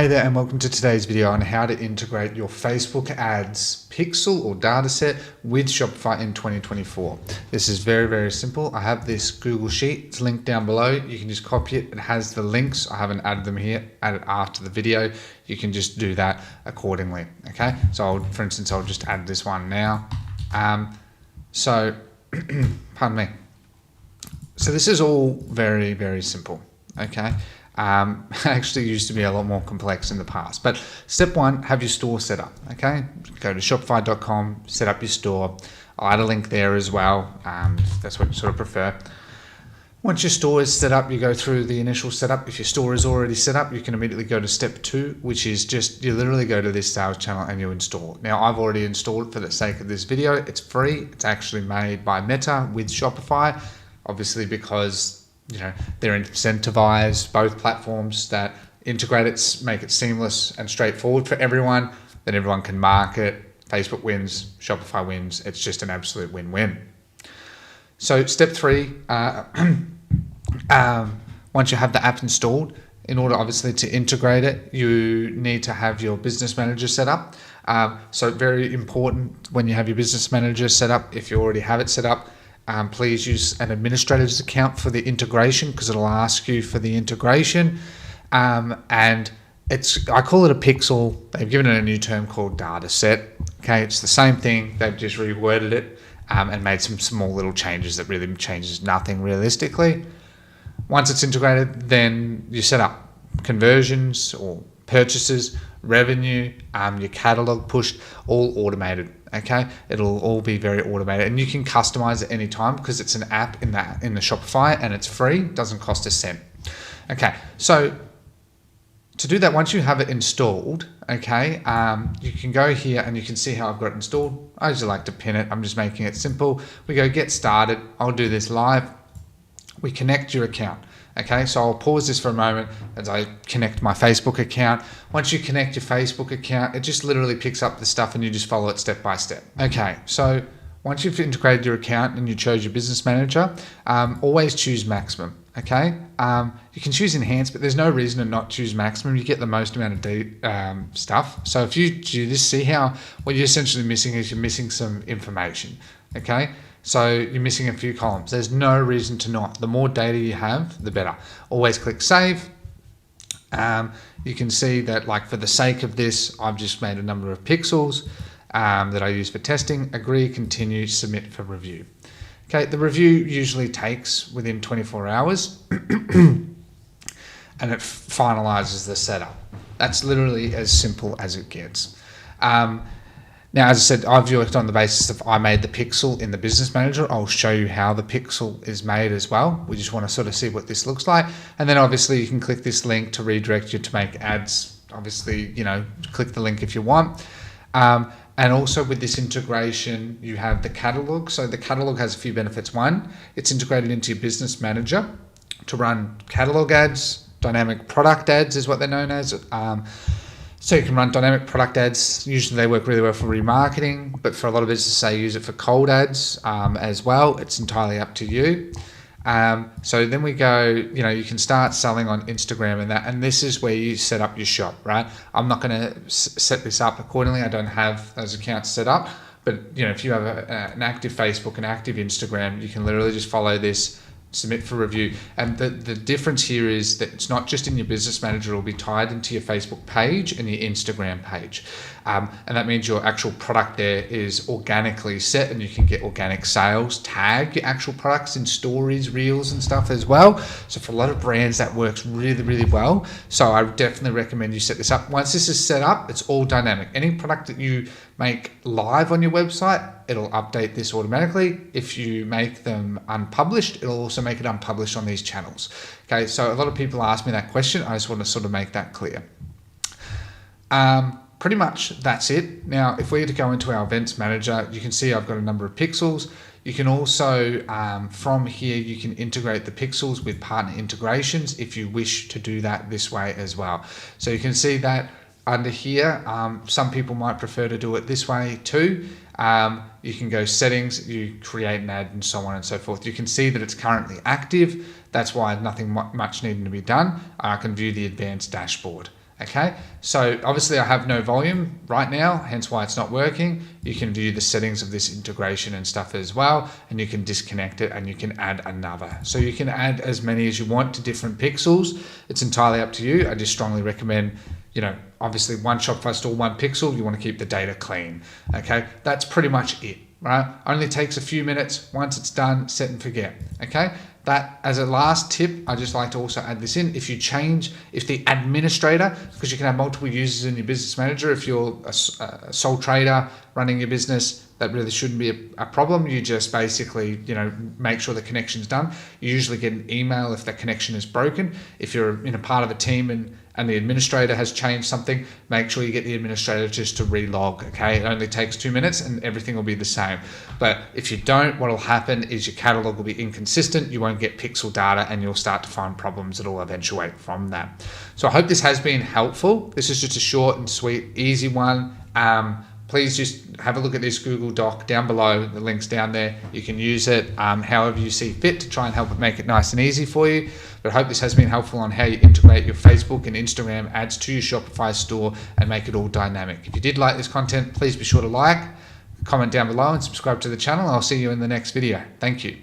Hey there and welcome to today's video on how to integrate your Facebook ads pixel or dataset with Shopify in 2024. This is very, very simple. I have this Google Sheet. It's linked down below. You can just copy it. It has the links. I haven't added them here. Add it after the video. You can just do that accordingly. Okay. So for instance, I'll just add this one now. Pardon me. So this is all very, very simple. Okay. Actually used to be a lot more complex in the past, but step one, have your store set up. Okay, go to shopify.com, set up your store. I'll add a link there as well, if that's what you sort of prefer. Once your store is set up, you go through the initial setup. If your store is already set up, you can immediately go to step two, which is just you literally go to this sales channel and you install. Now I've already installed it for the sake of this video. It's free. It's actually made by Meta with Shopify, obviously because they're incentivized, both platforms that integrate it, make it seamless and straightforward for everyone. Then everyone can market. Facebook wins, Shopify wins. It's just an absolute win-win. So step three, once you have the app installed, in order obviously to integrate it, you need to have your business manager set up. So very important when you have your business manager set up, if you already have it set up, please use an administrator's account for the integration because it'll ask you for the integration. And I call it a pixel. They've given it a new term called data set. Okay, it's the same thing. They've just reworded it and made some small little changes that really changes nothing realistically. Once it's integrated, then you set up conversions or purchases, revenue, your catalog pushed, all automated. Okay, it'll all be very automated, and you can customize at any time because it's an app in the Shopify and it's free. It doesn't cost a cent. Okay, so to do that, once you have it installed, okay, you can go here and you can see how I've got it installed. I usually like to pin it. I'm just making it simple. We go get started. I'll do this live. We connect your account. Okay, so I'll pause this for a moment as I connect my Facebook account. Once you connect your Facebook account, it just literally picks up the stuff and you just follow it step by step. Okay, so once you've integrated your account and you chose your business manager, always choose maximum. Okay, you can choose enhanced, but there's no reason to not choose maximum. You get the most amount of stuff. So if you do this, see how what you're essentially missing is you're missing some information. Okay. So you're missing a few columns. There's no reason to not. The more data you have, the better. Always click save. You can see that, like, for the sake of this, I've just made a number of pixels that I use for testing. Agree, continue, submit for review. Okay, the review usually takes within 24 hours and it finalizes the setup. That's literally as simple as it gets. Now, as I said, I've worked on the basis of I made the pixel in the business manager. I'll show you how the pixel is made as well. We just want to sort of see what this looks like. And then obviously you can click this link to redirect you to make ads. Obviously, click the link if you want. And also with this integration, you have the catalog. So the catalog has a few benefits. One, it's integrated into your business manager to run catalog ads. Dynamic product ads is what they're known as. So you can run dynamic product ads. Usually they work really well for remarketing, but for a lot of businesses, they use it for cold ads as well. It's entirely up to you. So then we go, you can start selling on Instagram and this is where you set up your shop, right? I'm not going to set this up accordingly. I don't have those accounts set up, but if you have an active Facebook and active Instagram, you can literally just follow this, submit for review. And the difference here is that it's not just in your business manager, it'll be tied into your Facebook page and your Instagram page. And that means your actual product there is organically set and you can get organic sales. Tag your actual products in stories, reels and stuff as well. So for a lot of brands, that works really, really well. So I definitely recommend you set this up. Once this is set up, it's all dynamic. Any product that you make live on your website, it'll update this automatically. If you make them unpublished, it'll also make it unpublished on these channels. Okay, so a lot of people ask me that question. I just want to sort of make that clear. Pretty much that's it. Now, if we were to go into our events manager, you can see I've got a number of pixels. You can also, from here, you can integrate the pixels with partner integrations if you wish to do that this way as well. So you can see that under here, some people might prefer to do it this way too. You can go settings, you create an ad and so on and so forth. You can see that it's currently active. That's why nothing much needing to be done. I can view the advanced dashboard. Okay, so obviously I have no volume right now, hence why it's not working. You can view the settings of this integration and stuff as well, and you can disconnect it and you can add another. So you can add as many as you want to different pixels. It's entirely up to you. I just strongly recommend, obviously one Shopify store, one pixel. You want to keep the data clean. Okay, that's pretty much it, right? Only takes a few minutes. Once it's done, set and forget. Okay. That as a last tip, I just like to also add this in. If the administrator, because you can have multiple users in your business manager, if you're a sole trader running your business, that really shouldn't be a problem. You just basically, make sure the connection's done. You usually get an email if the connection is broken. If you're in a part of a team and the administrator has changed something, make sure you get the administrator just to relog, okay? It only takes 2 minutes and everything will be the same. But if you don't, what will happen is your catalog will be inconsistent, you won't get pixel data, and you'll start to find problems that will eventuate from that. So I hope this has been helpful. This is just a short and sweet, easy one. Please just have a look at this Google Doc down below. The link's down there. You can use it however you see fit to try and help it make it nice and easy for you. But I hope this has been helpful on how you integrate your Facebook and Instagram ads to your Shopify store and make it all dynamic. If you did like this content, please be sure to like, comment down below and subscribe to the channel. I'll see you in the next video. Thank you.